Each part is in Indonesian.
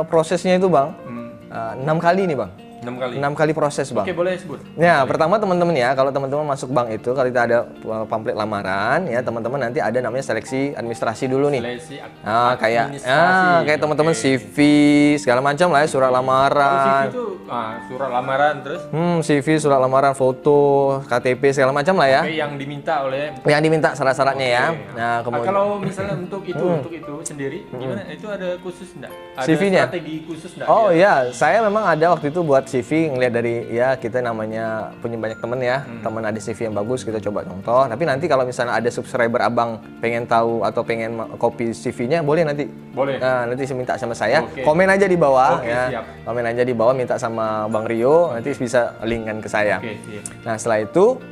prosesnya itu Bang, 6 kali nih Bang. 6 kali. 6 kali proses Bang. Oke, boleh sebut. Ya, pertama teman-teman ya, kalau teman-teman masuk bank itu, kalau kita ada pamflet lamaran ya, teman-teman nanti ada namanya seleksi administrasi dulu nih. Seleksi Kayak administrasi. kayak teman-teman CV segala macam lah ya, surat lamaran. CV itu surat lamaran terus. CV, surat lamaran, foto, KTP segala macam lah ya. Oke, yang diminta oleh Yang diminta syarat-syaratnya ya. Nah, kemudian kalau misalnya untuk itu sendiri gimana? Itu ada khusus enggak? Ada CV-nya? strategi khusus enggak? Oh iya, saya memang ada waktu itu buat CV ngeliat dari ya kita namanya punya banyak temen ya, temen ada CV yang bagus kita coba contoh. Tapi nanti kalau misalnya ada subscriber abang pengen tahu atau pengen copy CV-nya boleh nanti. Boleh. Nah, nanti minta sama saya, Oke. komen aja di bawah Oke, ya. siap. Komen aja di bawah minta sama Bang Rio, nanti bisa linkkan ke saya. Oke, siap. Nah setelah itu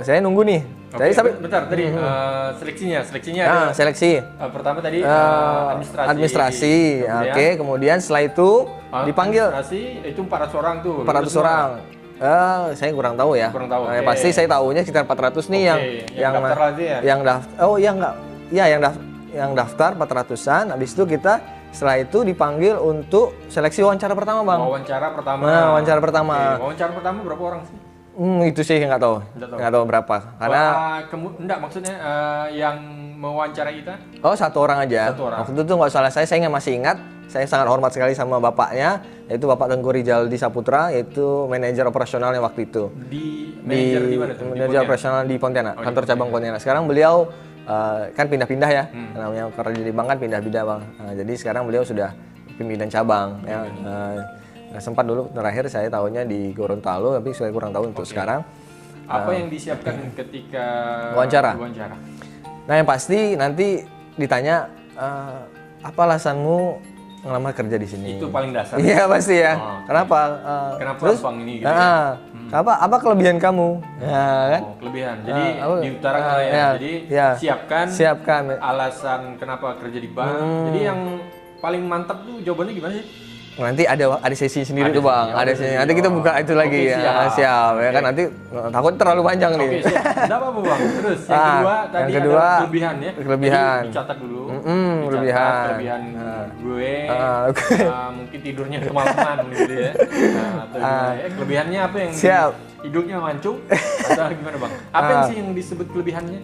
saya nunggu nih. Oke, Jadi sampai bentar tadi seleksinya ada seleksi. pertama tadi Administrasi. Kemudian setelah itu dipanggil administrasi itu 400 orang tuh. 400 orang. Saya kurang tahu ya. Kurang tahu, oke. Pasti saya tahunya sekitar 400 nih yang daftar lagi ya? Yang daftar. Oh iya enggak. Iya yang daftar 400-an. Habis itu kita setelah itu dipanggil untuk seleksi wawancara pertama, Bang. Wawancara pertama. Nah, wawancara pertama. Oke. Wawancara pertama berapa orang sih? Itu sih nggak tahu. Nggak tahu berapa. Karena enggak maksudnya yang mewawancarai kita? Oh, 1 orang aja. 1 orang. Waktu itu nggak salah saya masih ingat. Saya sangat hormat sekali sama bapaknya, yaitu Bapak Tengku Rijaldi Saputra, yaitu manajer operasionalnya waktu itu. Manajer di mana tuh? Manajer operasional di Pontianak, kantor cabang Pontianak. Sekarang beliau kan pindah-pindah ya, namanya kerja di bank kan pindah-pindah Bang. Jadi sekarang beliau sudah pimpinan cabang. Ya. Sempat dulu terakhir saya tahunya di Gorontalo, tapi saya kurang tahu untuk sekarang. Apa yang disiapkan ketika wawancara? Nah yang pasti nanti ditanya apa alasanmu ngelamar kerja di sini? Itu paling dasar. Iya pasti ya. Kenapa? Kenapa terus, Bang ini? Gitu ya? Apa kelebihan kamu? Ya, kan? Kelebihan. Jadi diutarakan ya. Jadi siapkan alasan kenapa kerja di bank. Jadi yang paling mantap tuh jawabannya gimana sih? Nanti ada sesi sendiri tuh Bang. Ada sesi. Nanti kita buka itu lagi ya. Siap. Ya kan nanti takut terlalu panjang nih. Oke, siap. Enggak apa-apa Bang. Terus yang kedua tadi ada kelebihan ya. Kelebihan. Jadi, dicatat dulu. Kelebihan gue mungkin tidurnya kemalaman gitu ya. Kelebihannya apa yang hidupnya mancung atau gimana Bang? Apa sih yang disebut kelebihannya?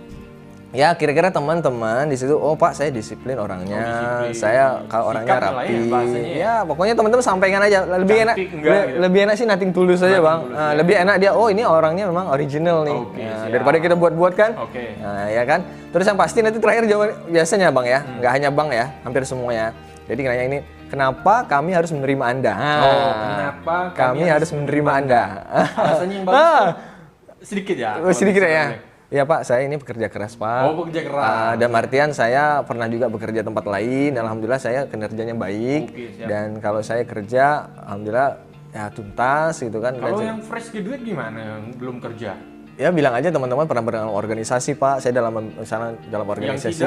Ya kira-kira teman-teman di situ, oh Pak saya disiplin orangnya, saya kalau orangnya rapi, ya pokoknya teman-teman sampaikan aja, lebih enak sih nothing tulus aja Bang, lebih enak dia, oh ini orangnya memang original nih, daripada kita buat-buat kan, nah, ya kan, terus yang pasti nanti terakhir jawaban biasanya Bang ya, nggak hanya Bang ya, hampir semuanya, jadi nanya ini, kenapa kami harus menerima Anda? Kenapa kami harus menerima Anda? Alasannya yang bagus sedikit ya? Sedikit ya. Iya Pak, saya ini pekerja keras Pak. Oh pekerja keras. Dan artian saya pernah juga bekerja tempat lain. Alhamdulillah saya kinerjanya baik. Dan kalau saya kerja, alhamdulillah ya tuntas gitu kan. Kalau yang fresh graduate gimana? Yang belum kerja? Ya bilang aja teman-teman pernah berorganisasi Pak. Saya misalnya dalam organisasi.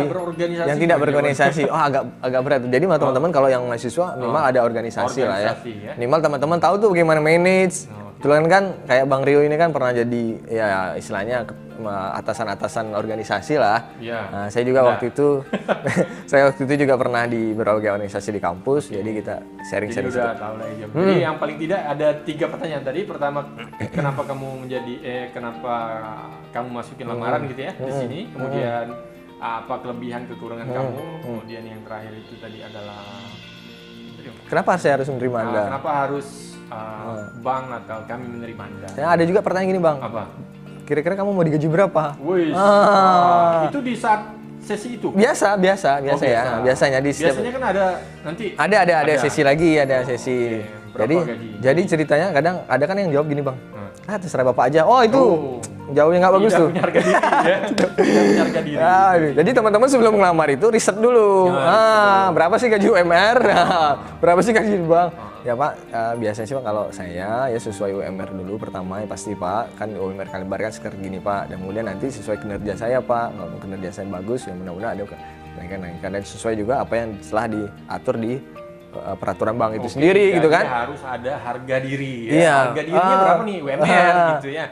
Yang tidak berorganisasi. Oh agak berat. Jadi teman-teman kalau yang mahasiswa minimal ada organisasi lah ya. Minimal teman-teman tahu tuh bagaimana manage. Kebetulan kan kayak Bang Rio ini kan pernah jadi ya istilahnya atasan-atasan organisasi lah. Ya. Nah, saya juga waktu itu juga pernah di berbagai organisasi di kampus. Jadi kita sharing-sharing. Jadi udah tahu lah ya. Jadi yang paling tidak ada 3 pertanyaan tadi. Pertama, kenapa kamu kenapa kamu masukin lamaran gitu ya di sini. Kemudian apa kelebihan kekurangan kamu. Kemudian yang terakhir itu tadi adalah kenapa saya harus menerima Anda? Kenapa harus bank atau kami menerima Anda? Ya, ada juga pertanyaan gini Bang. Apa? Kira-kira kamu mau digaji berapa? Wih, itu di saat sesi itu? Biasa ya. Biasanya di biasanya kan ada nanti. Ada sesi lagi, ada sesi. Jadi ceritanya kadang ada kan yang jawab gini Bang. Terserah Bapak aja. Oh itu jauhnya nggak bagus tuh. Tidak punya harga diri ya. Tidak punya harga diri. Jadi teman-teman sebelum ngelamar itu riset dulu. Berapa sih gaji UMR? Berapa sih gaji Bang? Ya Pak, biasanya sih Pak kalau saya ya sesuai UMR dulu pertama ya pasti Pak. Kan UMR Kalibar kan sekitar gini Pak. Dan kemudian nanti sesuai kinerja saya Pak. Kalau kinerja saya bagus ya mudah-mudahan ada kenaikan. Dan sesuai juga apa yang telah diatur di peraturan bank itu sendiri gitu kan. Harus ada harga diri ya. Harga dirinya berapa nih UMR gitu ya.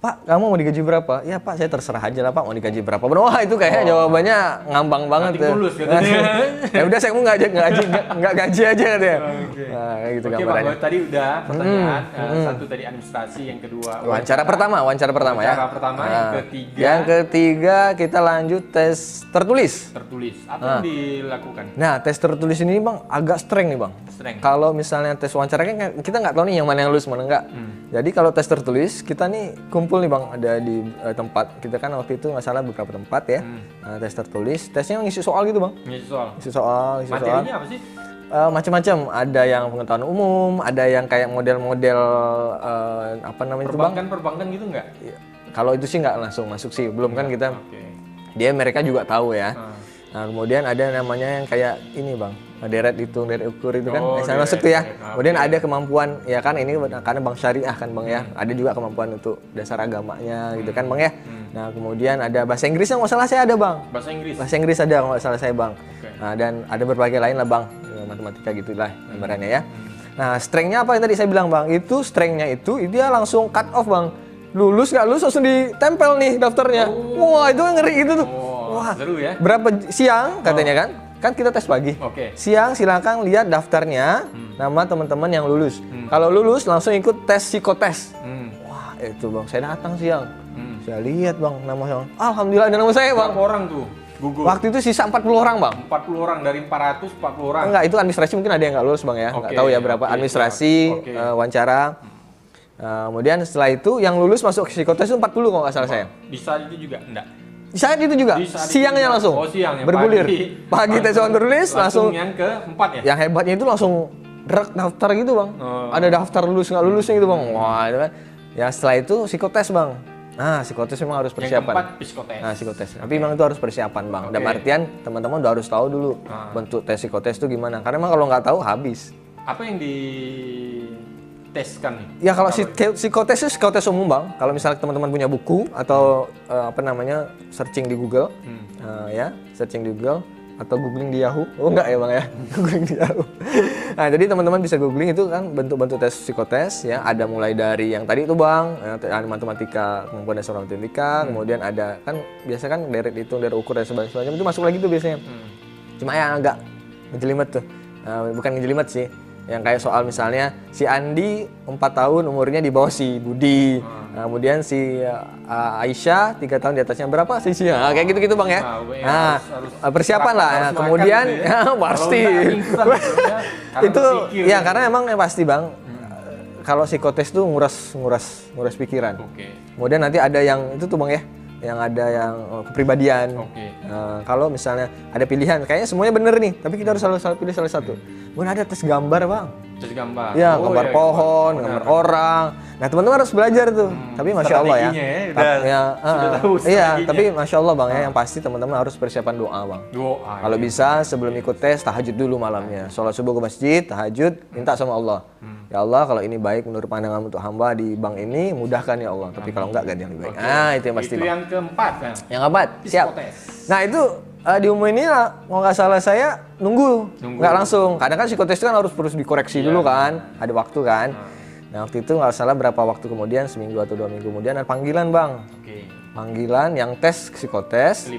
Pak, kamu mau digaji berapa? Ya Pak, saya terserah aja lah Pak, mau digaji berapa. Wah itu kayak jawabannya ngambang banget tuh. Tulus katanya. Ya udah saya mau nggak gaji aja katanya. Nah, kayak gitu gambarannya. Tadi udah pertanyaan, satu tadi administrasi, yang kedua wawancara pertama ya. Wawancara pertama, yang ketiga kita lanjut tes tertulis. Apa yang dilakukan? Nah, tes tertulis ini Bang agak streng nih Bang. Kalau misalnya tes wawancara kan kita nggak tahu nih yang mana yang lulus mana enggak. Jadi kalau tes tertulis kita nih kumpul nih Bang, ada di tempat kita kan waktu itu nggak salah beberapa tempat ya. Tes tertulis, tesnya ngisi soal gitu Bang. Ngisi soal. Materinya apa sih? Macam-macam, ada yang pengetahuan umum, ada yang kayak model-model apa namanya itu Bang? Perbankan gitu nggak? Kalau itu sih nggak langsung masuk sih, belum kan kita. Mereka juga tahu ya. Nah kemudian ada namanya yang kayak ini Bang, deret hitung, deret ukur itu kan, misalnya masuk tuh ya. Kemudian ada kemampuan, ya kan ini karena Bank Syariah kan Bang ya, ada juga kemampuan untuk dasar agamanya gitu kan Bang ya. Nah kemudian ada bahasa Inggrisnya nggak salah saya ada Bang. Bahasa Inggris ada nggak salah saya Bang. Nah dan ada berbagai lain lah Bang, matematika gitulah gambarannya ya. Nah strength-nya apa yang tadi saya bilang Bang, itu strength-nya itu dia langsung cut off Bang. Lulus nggak lulus langsung ditempel nih daftarnya. Wah itu ngeri gitu tuh. Wah, seru ya. Berapa siang katanya kan? Kan kita tes pagi. Siang silakan lihat daftarnya, nama teman-teman yang lulus. Kalau lulus langsung ikut tes psikotes. Wah, itu Bang, saya datang siang. Saya lihat Bang, nama saya. Alhamdulillah ada nama saya Bang. Berapa orang tuh? Gugur. Waktu itu sisa 40 orang Bang. 40 orang dari 400, 40 orang. Enggak, itu administrasi mungkin ada yang nggak lulus Bang ya. Nggak tahu ya berapa administrasi, wawancara. Kemudian setelah itu yang lulus masuk ke psikotes itu 40 kalau nggak salah saya. Di saat itu juga enggak? Di saat itu juga, siangnya juga. Langsung siang, bergulir. Pagi tes tertulis langsung yang keempat ya? Yang hebatnya itu langsung daftar gitu Bang. Ada daftar lulus nggak lulusnya gitu Bang. Wah itu kan. Ya setelah itu psikotes Bang. Nah psikotes memang harus persiapan. Yang keempat psikotes. Nah psikotes. Tapi memang itu harus persiapan Bang. Dalam artian teman-teman udah harus tahu dulu bentuk tes psikotes itu gimana. Karena memang kalau nggak tahu habis. Apa yang diteskan nih? Ya kalau psikotes itu psikotes umum Bang. Kalau misalnya teman-teman punya buku atau searching di Google, searching di Google atau googling di Yahoo. Oh enggak ya Bang ya, googling di Yahoo. Nah jadi teman-teman bisa googling itu kan bentuk-bentuk tes psikotes ya. Ada mulai dari yang tadi itu Bang, matematika, kemampuan dasar matematika, kemudian ada kan biasa kan deret hitung, deret ukur dan sebagainya itu masuk lagi tuh biasanya. Cuma yang agak ngejelimet tuh, bukan ngejelimet sih. Yang kayak soal misalnya si Andi 4 tahun umurnya di bawah si Budi. Kemudian si Aisyah 3 tahun di atasnya berapa sih? Kayak gitu-gitu Bang ya. Harus persiapan lah. Kemudian ya pasti. Itu ya karena emang pasti Bang. Kalau psikotes tuh nguras pikiran. Kemudian nanti ada yang itu tuh Bang ya. Yang ada yang kepribadian. Kalau misalnya ada pilihan, kayaknya semuanya bener nih, tapi kita harus selalu pilih salah satu. Kemudian ada tes gambar Bang. Tes gambar. Ya, gambar pohon, gambar orang. Nah teman-teman harus belajar tuh. Tapi masya Allah ya. Sudah tahu. Iya, tapi masya Allah Bang ya, yang pasti teman-teman harus persiapan doa Bang. Kalau bisa sebelum ikut tes tahajud dulu malamnya. Sholat subuh ke masjid, tahajud, minta sama Allah. Ya Allah, kalau ini baik menurut pandangan untuk hamba di bank ini, mudahkan ya Allah. Tapi kalau enggak, ganti yang lebih baik. Itu yang pasti Bang. Itu yang keempat kan? Yang keempat, siap. Nah itu di umum ini kalau nggak salah saya nunggu. Nggak langsung. Kadang kan psikotes itu kan harus dikoreksi dulu kan, ada waktu kan. Nah waktu itu nggak salah berapa waktu kemudian, seminggu atau 2 minggu kemudian ada panggilan Bang. Panggilan yang tes psikotes.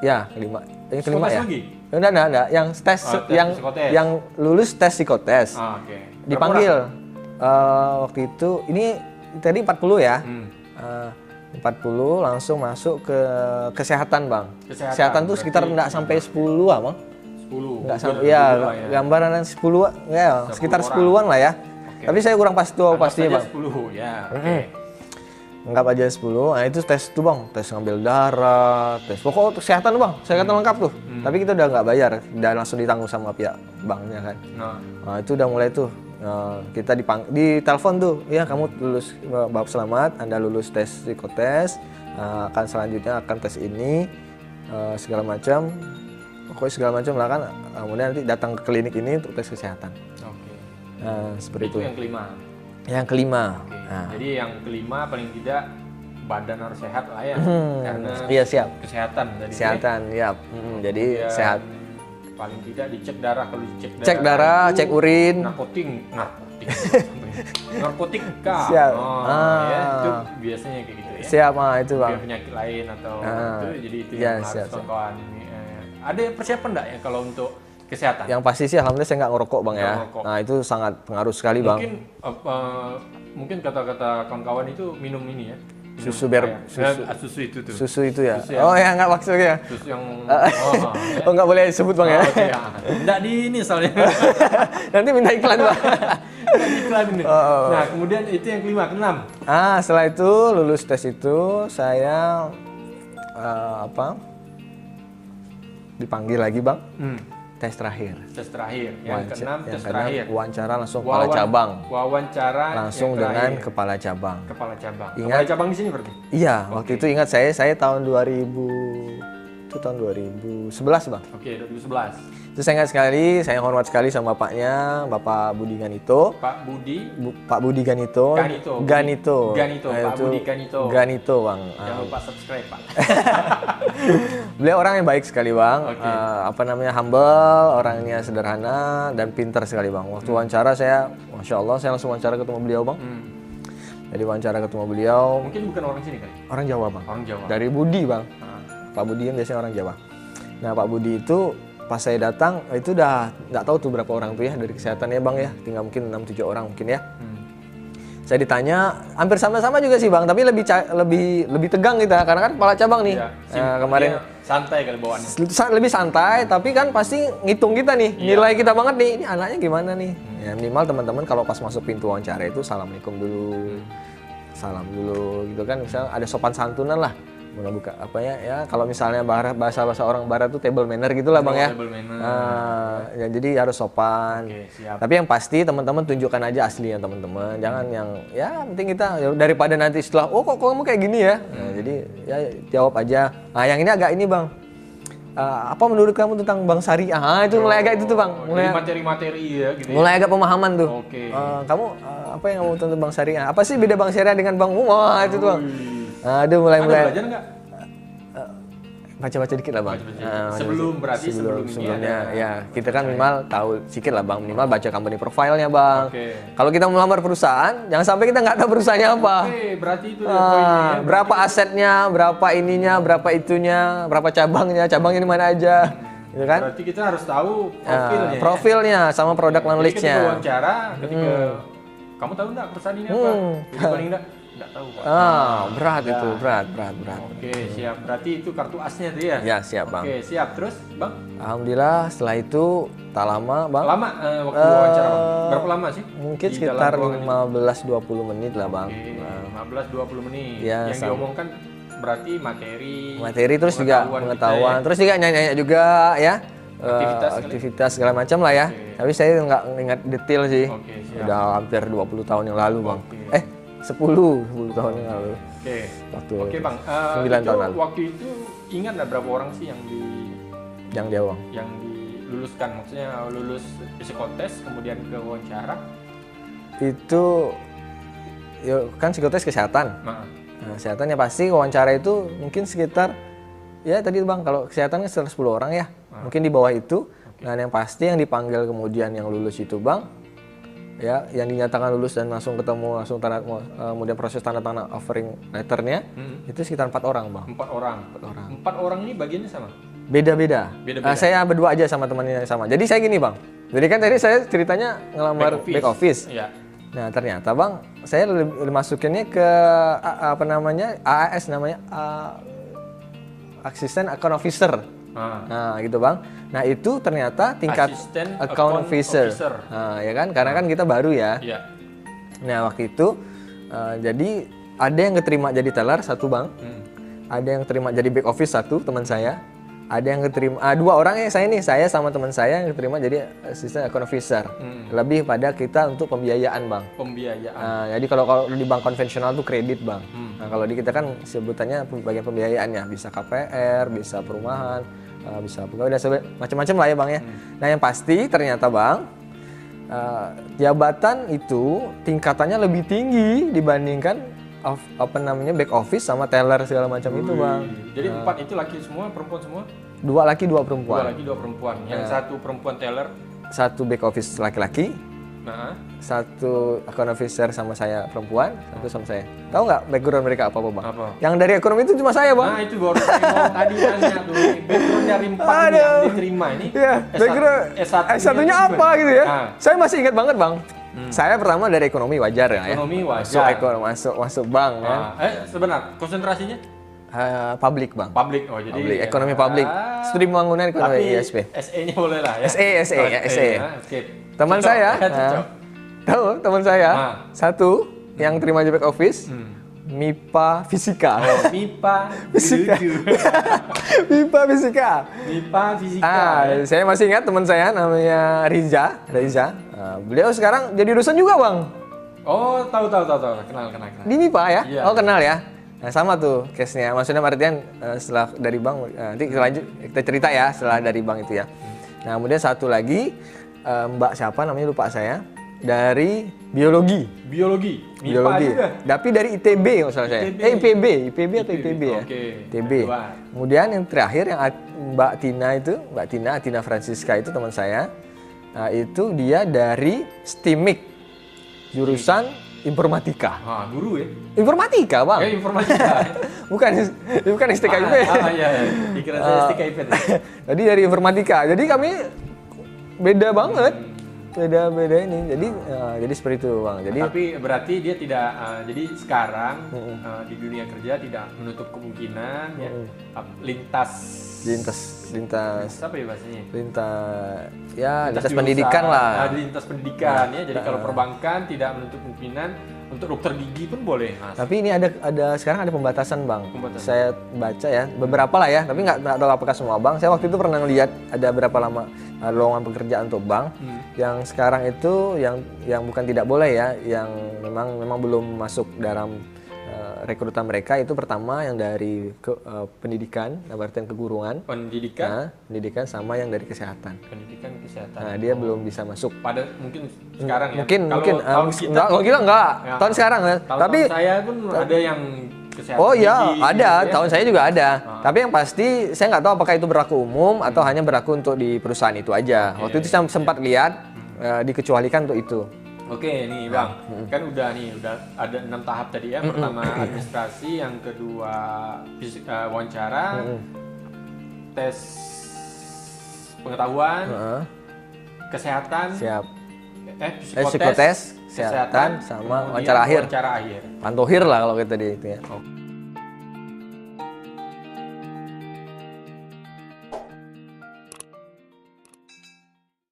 Ya, kelima. Yang kelima ya. Enggak. Yang tes yang lulus tes psikotes. Dipanggil. Waktu itu ini tadi 40 ya. 40 langsung masuk ke kesehatan Bang. Kesehatan tuh sekitar enggak sampai 10 Bang. 10. Enggak sampai ya, gambaran 10 ya, sekitar 10-an lah ya. Tapi saya kurang pastinya Bang. 10 ya. Anggap aja 10. Nah itu tes tuh Bang, tes ngambil darah, tes pokok kesehatan Bang, kesehatan lengkap tuh. Tapi kita udah nggak bayar, udah langsung ditanggung sama pihak banknya kan. Nah itu udah mulai tuh. Kita di telepon tuh, ya kamu lulus, bab selamat, Anda lulus tes psikotes, akan selanjutnya akan tes ini, segala macam, pokoknya segala macam lah kan. Kemudian nanti datang ke klinik ini untuk tes kesehatan. Seperti itu. Yang kelima. Yang kelima. Jadi yang kelima paling tidak badan harus sehat lah ya, karena siap. Kesehatan tadi. Kesehatan, ya. Jadi sehat. Paling tidak dicek darah, kalau dicek darah. Cek darah, cek urin. Narkotik. narkotik kah? Siap. Ya, itu biasanya kayak gitu ya. Siap, itu bang. Penyakit lain atau itu, jadi itu Ya, yang harus kawan-kawan. Ada persiapan nggak ya kalau untuk kesehatan? Yang pasti sih alhamdulillah saya nggak ngerokok bang ya. Ngerokok. Nah itu sangat pengaruh sekali bang. Mungkin kata-kata kawan-kawan itu minum ini ya. Susu itu tuh. Susu itu ya. Susu yang, oh ya nggak maksudnya. Susu yang oh nggak boleh sebut bang ya. Oke, ya. Nggak di ini soalnya. Nanti minta iklan bang. Iklan ini. Nah kemudian itu yang kelima, keenam. Setelah itu lulus tes itu saya dipanggil lagi bang. Tes terakhir. Tes terakhir. Yang keenam tes terakhir. Wawancara langsung kepala cabang. Wawancara langsung dengan kepala cabang. Kepala cabang. Ingat, kepala cabang di sini berarti? Iya, waktu itu ingat saya tahun 2011 bang. Oke, 2011. Itu saya ingat sekali, saya hormat sekali sama bapaknya, Bapak Budi Ganito. Pak Budi Ganito. Ganito. Pak Budi Ganito. Ganito bang. Jangan lupa subscribe pak. Beliau orang yang baik sekali bang. Okay. Humble, orangnya sederhana dan pintar sekali bang. Waktu wawancara saya, masya Allah, saya langsung wawancara ketemu beliau bang. Jadi wawancara ketemu beliau. Mungkin bukan orang sini kan? Orang Jawa bang. Orang Jawa. Dari Budi bang. Pak Budi kan biasanya orang Jawa. Nah Pak Budi itu pas saya datang itu udah nggak tahu tuh berapa orang tuh ya dari kesehatannya bang ya, tinggal mungkin 6-7 orang mungkin ya. Saya ditanya hampir sama-sama juga sih bang, tapi lebih tegang kita karena kan kepala cabang nih. Kemarin santai kali bawaannya. Lebih santai, tapi kan pasti ngitung kita nih, nilai kita banget nih. Ini anaknya gimana nih? Ya minimal teman-teman kalau pas masuk pintu wawancara itu assalamualaikum dulu, salam dulu gitu kan. Misalnya ada sopan santunan lah. Mulai buka apa ya kalau misalnya bahasa orang barat tuh table manner gitulah bang ya. Table manner. Ya jadi harus sopan. Siap. Tapi yang pasti teman-teman tunjukkan aja aslinya teman-teman. Jangan yang ya penting kita daripada nanti setelah kok kamu kayak gini ya. Nah, jadi ya jawab aja. Nah yang ini agak ini bang. Apa menurut kamu tentang Bank Syariah? Itu mulai agak itu tuh bang. Mulai materi-materi ya gitu. Mulai agak pemahaman tuh. Kamu apa yang kamu tentang Bank Syariah? Apa sih beda Bank Syariah dengan Bank Umum? Itu tuh bang. Aduh mulai. Ada belajar nggak? Baca-baca dikit lah bang. Sebelumnya ya kita kan minimal tahu sedikit lah bang, minimal baca company profile-nya bang. Kalau kita melamar perusahaan, jangan sampai kita nggak tahu perusahaannya apa. Berarti itu poinnya. Berapa asetnya, berapa ininya, berapa itunya, berapa cabangnya ini mana aja. Gitu kan? Berarti kita harus tahu profilnya sama produk knowledge-nya. Ketika wawancara, kamu tahu nggak perusahaan ini apa? Paling nggak tahu pak. Berat itu, berat. Oke, siap. Berarti itu kartu asnya tuh ya? Ya, siap bang. Oke, siap. Terus bang? Alhamdulillah setelah itu tak lama bang. Lama waktu wawancara bang? Berapa lama sih? Mungkin sekitar 15-20 menit lah bang. 15-20 menit. Ya, yang diomongkan berarti materi terus juga pengetahuan. Terus juga nanya-nanya juga ya. Aktivitas segala macam lah ya. Tapi saya nggak ingat detail sih. Udah hampir 20 tahun yang lalu bang. 10 tahun yang lalu. Oke bang. 9 tahun lalu. Waktu itu ingat nggak berapa orang sih yang dia bang? Yang diluluskan, maksudnya lulus psikotes kemudian ke wawancara? Itu kan psikotes kesehatan. Nah, kesehatannya pasti wawancara itu mungkin sekitar ya tadi bang kalau kesehatan kan sekitar 10 orang ya. Mungkin di bawah itu. Nah yang pasti yang dipanggil kemudian yang lulus itu bang, ya yang dinyatakan lulus dan langsung ketemu kemudian proses tanda tangan offering letternya itu sekitar 4 orang bang. 4 orang ini bagiannya sama? Beda-beda. Saya berdua aja sama temannya yang sama. Jadi saya gini bang, jadi kan tadi saya ceritanya ngelamar back office. Iya. Nah ternyata bang saya masukinnya ke AAS namanya Assistant Account Officer. Nah gitu bang. Nah itu ternyata tingkat account officer. Nah ya kan, karena kan kita baru ya. Nah waktu itu jadi ada yang keterima jadi teller 1 bang, ada yang keterima jadi back office 1 teman saya, ada yang keterima 2 orang ya saya sama teman saya yang keterima jadi assistant account officer. Lebih pada kita untuk pembiayaan bang. Nah, jadi kalau di bank konvensional tuh kredit bang. Nah kalau di kita kan sebutannya bagian pembiayaannya, bisa KPR, bisa perumahan, bisa pegawai dan macam-macam lah ya bang ya. Nah yang pasti ternyata bang jabatan itu tingkatannya lebih tinggi dibandingkan back office sama teller segala macam itu bang. Jadi 4 itu laki semua, perempuan semua? 2 laki 2 perempuan. 2 laki 2 perempuan. Yang 1 perempuan teller, 1 back office laki-laki, Nah, Satu account officer sama saya perempuan, satu sama saya. Tahu nggak background mereka apa bang? Apa? Yang dari ekonomi itu cuma saya bang. Nah itu baru saya mau tadi nanya tuh, background dari 4 ini yang diterima ini. Iya, background S1-nya apa gitu ya? Nah. Saya masih ingat banget bang. Saya pertama dari ekonomi wajar ya. Ekonomi wajar. Masuk bank ya. Sebentar, konsentrasinya? Publik bang. Publik, oh jadi Publik, ekonomi publik. Studi pembangunan ekonomi tapi ISP. SE-nya boleh lah ya. SE. Oke. Teman Cocok, saya, cocok. tahu teman saya, Ah. satu yang terima di back office, MIPA Fisika. Oh, MIPA Fisika. lucu. MIPA Fisika. MIPA fisika. Ya. Saya masih ingat teman saya namanya Riza. Beliau sekarang jadi dosen juga bang. Oh, tahu. Kenal. Di MIPA ya? Iya. Oh kenal ya? Nah sama tuh case-nya. Maksudnya artian setelah dari bank, nanti kita lanjut, kita cerita ya setelah dari bank itu ya. Nah kemudian satu lagi, Mbak siapa namanya lupa saya, dari biologi. MIPA juga? Tapi dari ITB nggak salah saya. IPB atau ITB ya? Oke. ITB. Kemudian yang terakhir yang Mbak Tina Francisca itu teman saya. Nah, itu dia dari STIMIK, jurusan informatika. Guru ya? Informatika, Bang. Informatika. bukan STKIP. Iya. Dikira saya STKIP. Jadi dari informatika. Jadi kami beda banget. Beda ini. Jadi seperti itu, Bang. Jadi tapi berarti dia tidak jadi sekarang di dunia kerja tidak menutup kemungkinan ya lintas apa ya bahasanya? Lintas pendidikan lah. Lintas pendidikan ya. Jadi kalau perbankan tidak menutup kemungkinan untuk dokter gigi pun boleh. Tapi ini ada sekarang ada pembatasan, Bang. Saya baca ya, beberapa lah ya, tapi nggak tahu apakah semua bank. Saya waktu itu pernah lihat ada berapa lama lowongan pekerjaan untuk bank yang sekarang itu yang bukan tidak boleh ya, yang memang belum masuk dalam rekrutan mereka itu pertama yang dari pendidikan, artian keguruan. Pendidikan sama yang dari kesehatan. Pendidikan kesehatan. Nah, dia belum bisa masuk. Pada mungkin sekarang ya. Mungkin kalau kita enggak. Ya. Tahun sekarang ya. Tapi saya pun ada yang kesehatan. Oh iya, ada. Ya. Tahun saya juga ada. Tapi yang pasti saya nggak tahu apakah itu berlaku umum atau hanya berlaku untuk di perusahaan itu aja. Waktu itu saya sempat lihat dikecualikan untuk itu. Oke nih Bang, kan udah ada 6 tahap tadi ya. Pertama administrasi, yang kedua wawancara, tes pengetahuan, kesehatan, psikotes, kesehatan, sama wawancara akhir. Pantohir lah kalau kita di itu ya.